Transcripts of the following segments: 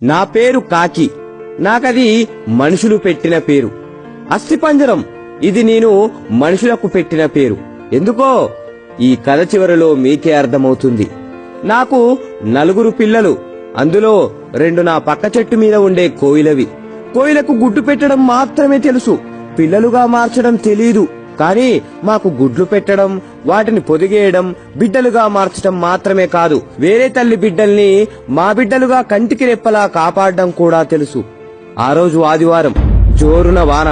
నా పేరు కాకి. నాకది మనుషులు పెట్టిన పేరు. అస్థిపంజరం ఇది నేను మనుషులకు పెట్టిన పేరు. ఎందుకో ఈ కథ చివరిలో మీకే అర్థమవుతుంది. నాకు 4 పిల్లలు. అందులో 2 నా పక్క చెట్టు మీద ఉండే కోయిలవి. కోయిలకు గుడ్డు పెట్టడం మాత్రమే తెలుసు, పిల్లలుగా మార్చడం తెలీదు. కానీ మాకు గుడ్లు పెట్టడం, వాటిని పొదిగేయడం, బిడ్డలుగా మార్చడం మాత్రమే కాదు, వేరే తల్లి బిడ్డల్ని మా బిడ్డలుగా కంటికి రెప్పలా కాపాడడం కూడా తెలుసు. ఆ రోజు ఆదివారం, జోరున వాన,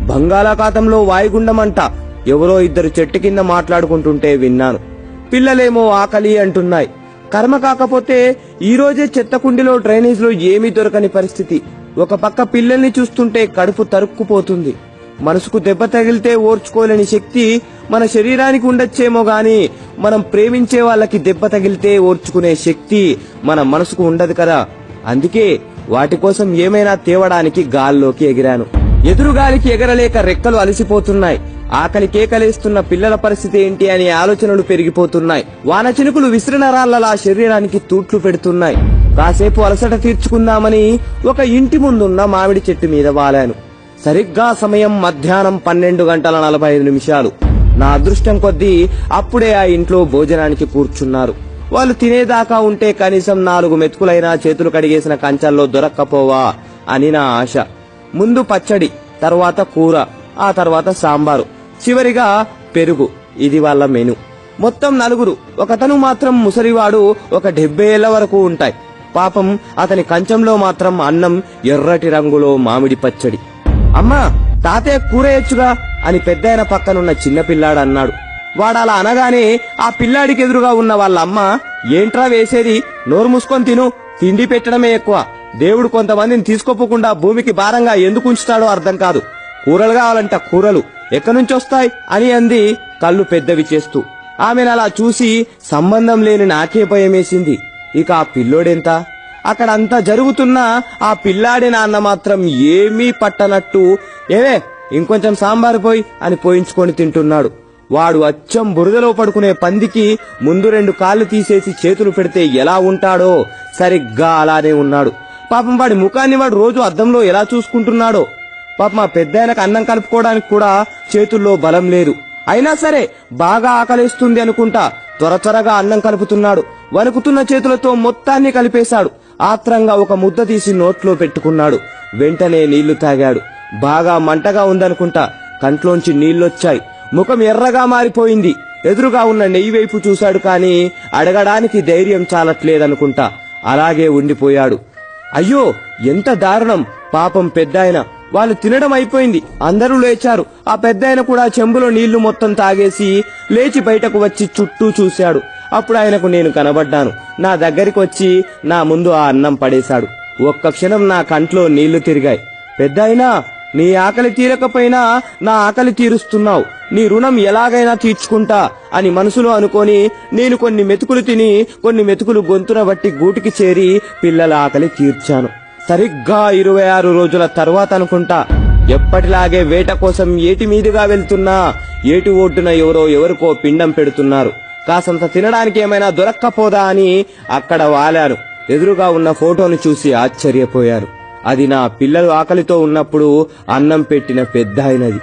బంగాళాఖాతంలో వాయుగుండమంట. ఎవరో 2 చెట్టు కింద మాట్లాడుకుంటుంటే విన్నాను. పిల్లలేమో ఆకలి అంటున్నాయి. కర్మ కాకపోతే ఈ రోజే చెత్తకుండిలో డ్రైనేజ్లో ఏమీ దొరకని పరిస్థితి. ఒక పక్క పిల్లల్ని చూస్తుంటే కడుపు తరుక్కుపోతుంది. మనసుకు దెబ్బ తగిలితే ఓర్చుకోలేని శక్తి మన శరీరానికి ఉండొచ్చేమో గాని మనం ప్రేమించే వాళ్ళకి దెబ్బ తగిలితే ఓర్చుకునే శక్తి మన మనసుకు ఉండదు కదా. అందుకే వాటి కోసం ఏమైనా తేవడానికి గాల్లోకి ఎగిరాను. ఎదురుగాలికి ఎగరలేక రెక్కలు అలసిపోతున్నాయి. ఆకలి కేకలేస్తున్న పిల్లల పరిస్థితి ఏంటి అనే ఆలోచనలు పెరిగిపోతున్నాయి. వాన చినుకులు విసిరిన రాళ్లలా శరీరానికి తూట్లు పెడుతున్నాయి. కాసేపు అలసట తీర్చుకుందామని ఒక ఇంటి ముందున్న మామిడి చెట్టు మీద వాలాను. సరిగ్గా సమయం మధ్యాహ్నం 12:45. నా అదృష్టం కొద్దీ అప్పుడే ఆ ఇంట్లో భోజనానికి కూర్చున్నారు. వాళ్ళు తినేదాకా ఉంటే కనీసం 4 మెతుకులైనా చేతులు కడిగేసిన కంచాల్లో దొరక్కపోవా అని నా ఆశ. ముందు పచ్చడి, తర్వాత కూర, ఆ తర్వాత సాంబారు, చివరిగా పెరుగు. ఇది వాళ్ళ మెను. మొత్తం 4. ఒకతను మాత్రం ముసలివాడు, ఒక 70 ఏళ్ల వరకు ఉంటాయి. పాపం అతని కంచంలో మాత్రం అన్నం, ఎర్రటి రంగులో మామిడి పచ్చడి. అమ్మా, తాతయ్య కూరేయొచ్చుగా అని పెద్దాయన పక్కనున్న చిన్నపిల్లాడు అన్నాడు. వాడలా అనగానే ఆ పిల్లాడికి ఎదురుగా ఉన్న వాళ్ళ అమ్మ, ఏంట్రా వేసేది, నోరు మూసుకొని తిను, తిండి పెట్టడమే ఎక్కువ. దేవుడు కొంతమందిని తీసుకోపోకుండా భూమికి భారంగా ఎందుకు ఉంచుతాడో అర్థం కాదు. కూరలు కావాలంట, కూరలు ఎక్కడి నుంచి వస్తాయి అని అంది కళ్ళు పెద్దవి చేస్తూ. ఆమెనలా చూసి సంబంధం లేని నాకే భయమేసింది. ఇక ఆ పిల్లోడెంత? అక్కడంతా జరుగుతున్నా ఆ పిల్లాడి నాన్న మాత్రం ఏమీ పట్టనట్టు, ఏవే ఇంకొంచెం సాంబారు పోయి అని పోయించుకొని తింటున్నాడు. వాడు అచ్చం బురదలో పడుకునే పందికి ముందు 2 కాళ్ళు తీసేసి చేతులు పెడితే ఎలా ఉంటాడో సరిగ్గా అలానే ఉన్నాడు. పాపం వాడి ముఖాన్ని వాడు రోజు అద్దంలో ఎలా చూసుకుంటున్నాడో. పాపం మా పెద్దాయనకు అన్నం కలుపుకోవడానికి కూడా చేతుల్లో బలం లేదు. అయినా సరే బాగా ఆకలిస్తుంది అనుకుంటా త్వరగా అన్నం కలుపుతున్నాడు. వణుకుతున్న చేతులతో మొత్తాన్ని కలిపేశాడు. ఆత్రంగా ఒక ముద్ద తీసి నోట్లో పెట్టుకున్నాడు. వెంటనే నీళ్లు తాగాడు. బాగా మంటగా ఉందనుకుంటా కంట్లోంచి నీళ్లొచ్చాయి. ముఖం ఎర్రగా మారిపోయింది. ఎదురుగా ఉన్న నెయ్యి వైపు చూశాడు, కానీ అడగడానికి ధైర్యం చాలట్లేదనుకుంటా అలాగే ఉండిపోయాడు. అయ్యో, ఎంత దారుణం! పాపం పెద్దాయన. వాళ్ళు తినడం అయిపోయింది. అందరూ లేచారు. ఆ పెద్దాయన కూడా చెంబులో నీళ్లు మొత్తం తాగేసి లేచి బయటకు వచ్చి చుట్టూ చూశాడు. అప్పుడు ఆయనకు నేను కనబడ్డాను. నా దగ్గరికి వచ్చి నా ముందు ఆ అన్నం పడేశాడు. ఒక్క క్షణం నా కంట్లో నీళ్లు తిరిగాయి. పెద్దాయనా, నీ ఆకలి తీరకపోయినా నా ఆకలి తీరుస్తున్నావు. నీ రుణం ఎలాగైనా తీర్చుకుంటా అని మనసులో అనుకొని నేను కొన్ని మెతుకులు తిని కొన్ని మెతుకులు గొంతున బట్టి గూటికి చేరి పిల్లల ఆకలి తీర్చాను. సరిగ్గా 26 రోజుల తర్వాత అనుకుంటా, ఎప్పటిలాగే వేట కోసం ఏటి మీదుగా వెళ్తున్నా ఏటి ఒడ్డున ఎవరికో పిండం పెడుతున్నారు. కాసంత తినడానికి ఏమైనా దొరక్కపోదా అని అక్కడ వాలాను. ఎదురుగా ఉన్న ఫోటోను చూసి ఆశ్చర్యపోయాను. అది నా పిల్లలు ఆకలితో ఉన్నప్పుడు అన్నం పెట్టిన పెద్దాయనది.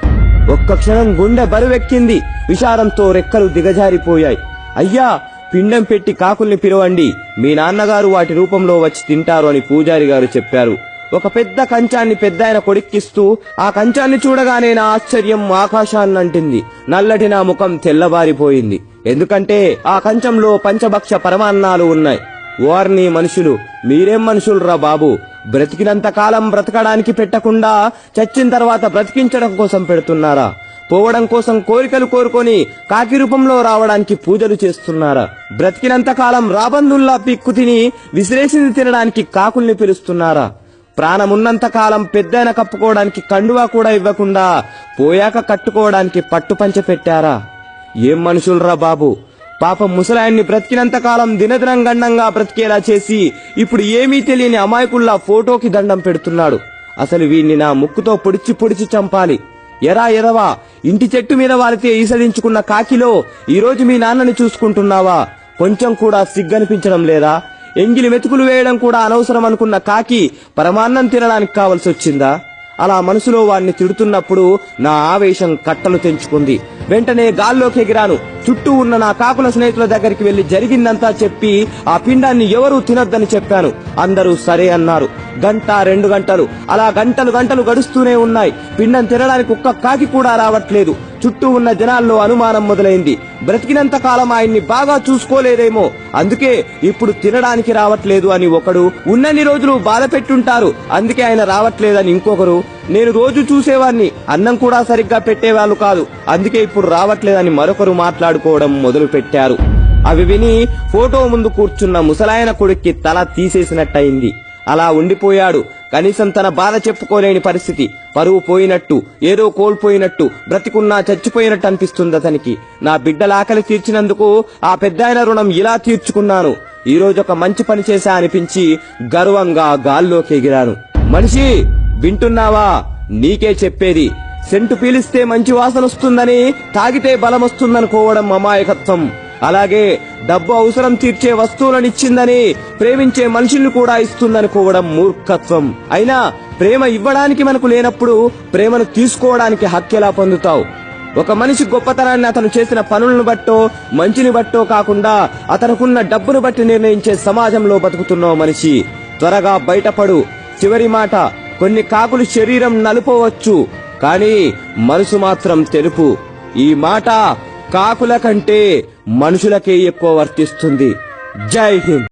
ఒక్క క్షణం గుండె బరువెక్కింది. విచారంతో రెక్కలు దిగజారిపోయాయి. అయ్యా, పిండం పెట్టి కాకుల్ని పిలవండి, మీ నాన్నగారు వాటి రూపంలో వచ్చి తింటారు అని పూజారి గారు చెప్పారు. ఒక పెద్ద కంచాన్ని పెద్దాయన కొడిక్కిస్తూ, ఆ కంచాన్ని చూడగానే నా ఆశ్చర్యం ఆకాశాన్నంటింది. నల్లటి నా ముఖం తెల్లబారిపోయింది. ఎందుకంటే ఆ కంచంలో పంచభక్ష పరమాన్నాలు ఉన్నాయి. ఓర్ని మనుషులు, మీరేం మనుషులురా బాబు! బ్రతికినంత కాలం బ్రతకడానికి పెట్టకుండా చచ్చిన తర్వాత బ్రతికించడం కోసం పెడుతున్నారా? పోవడం కోసం కోరికలు కోరుకొని కాకి రూపంలో రావడానికి పూజలు చేస్తున్నారా? బ్రతికినంత కాలం రాబందుల్లా పిక్కు తిని విసిరేసింది తినడానికి కాకుల్ని పిలుస్తున్నారా? ప్రాణమున్నంత కాలం పెద్దైన కప్పుకోవడానికి కండువా కూడా ఇవ్వకుండా పోయాక కట్టుకోవడానికి పట్టుపంచ పెట్టారా? ఏం మనుషులరా బాబు! పాపం ముసలాయన్ని బ్రతికినంత కాలం దినదినం గండంగా బ్రతికేలా చేసి ఇప్పుడు ఏమీ తెలియని అమాయకుల్లా ఫోటోకి దండం పెడుతున్నాడు. అసలు వీణ్ణి నా ముక్కుతో పొడిచి చంపాలి. ఎరా ఎదవా, ఇంటి చెట్టు మీద వాలితే ఈసడించుకున్న కాకిలో ఈరోజు మీ నాన్నని చూసుకుంటున్నావా? కొంచెం కూడా సిగ్గనిపించడం లేదా? ఎంగిలి మెతుకులు వేయడం కూడా అనవసరం అనుకున్న కాకి పరమాన్నం తినడానికి కావలసి వచ్చిందా? అలా మనసులో వాణ్ణి తిడుతున్నప్పుడు నా ఆవేశం కట్టలు తెంచుకుంది. వెంటనే గాల్లోకి ఎగిరాను. చుట్టూ ఉన్న నా కాకుల స్నేహితుల దగ్గరికి వెళ్లి జరిగిందంతా చెప్పి ఆ పిండాన్ని ఎవరూ తినొద్దని చెప్పాను. అందరూ సరే అన్నారు. గంట 2 గంటలు అలా గంటలు గడుస్తూనే ఉన్నాయి. పిండం తినడానికి ఒక్క కాకి కూడా రావట్లేదు. చుట్టూ ఉన్న జనాల్లో అనుమానం మొదలైంది. బ్రతికినంత కాలం ఆయన్ని బాగా చూసుకోలేదేమో, అందుకే ఇప్పుడు తినడానికి రావట్లేదు అని ఒకడు, ఉన్నన్ని రోజులు బాధ పెట్టుంటారు అందుకే ఆయన రావట్లేదని ఇంకొకరు, నేను రోజు చూసేవాణ్ణి అన్నం కూడా సరిగ్గా పెట్టేవాళ్ళు కాదు అందుకే ఇప్పుడు రావట్లేదని మరొకరు మాట్లాడుకోవడం మొదలు పెట్టారు. అవి విని ఫోటో ముందు కూర్చున్న ముసలాయన కొడుక్కి తల తీసేసినట్టయింది. అలా ఉండిపోయాడు. కనీసం తన బాధ చెప్పుకోలేని పరిస్థితి. పరువు పోయినట్టు, ఏదో కోల్పోయినట్టు, బ్రతికున్నా చచ్చిపోయినట్టు అనిపిస్తుంది అతనికి. నా బిడ్డల ఆకలి తీర్చినందుకు ఆ పెద్దాయన రుణం ఇలా తీర్చుకున్నాను. ఈ రోజు ఒక మంచి పని చేశా అనిపించి గర్వంగా గాల్లోకి ఎగిరాను. మనిషి వింటున్నావా? నీకే చెప్పేది. సెంటు పీలిస్తే మంచి వాసన వస్తుందని, తాగితే బలం వస్తుందనుకోవడం అమాయకత్వం. అలాగే డబ్బు అవసరం తీర్చే వస్తువులనిచ్చిందని ప్రేమించే మనుషుల్ని కూడా ఇస్తుందనుకోవడం మూర్ఖత్వం. అయినా ప్రేమ ఇవ్వడానికి మనకు లేనప్పుడు ప్రేమను తీసుకోవడానికి హక్కెలా పొందుతావు? ఒక మనిషి గొప్పతనాన్ని అతను చేసిన పనులను బట్టో మంచిని బట్టో కాకుండా అతనుకున్న డబ్బును బట్టి నిర్ణయించే సమాజంలో బతుకుతున్నావు మనిషి. త్వరగా బయటపడు. చివరి మాట, కొన్ని కాకులు శరీరం నలుపవచ్చు కానీ మనసు మాత్రం తెలుపు. ఈ మాట కాకుల కంటే మనుషులకే ఎక్కువ వర్తిస్తుంది. జై హింద్.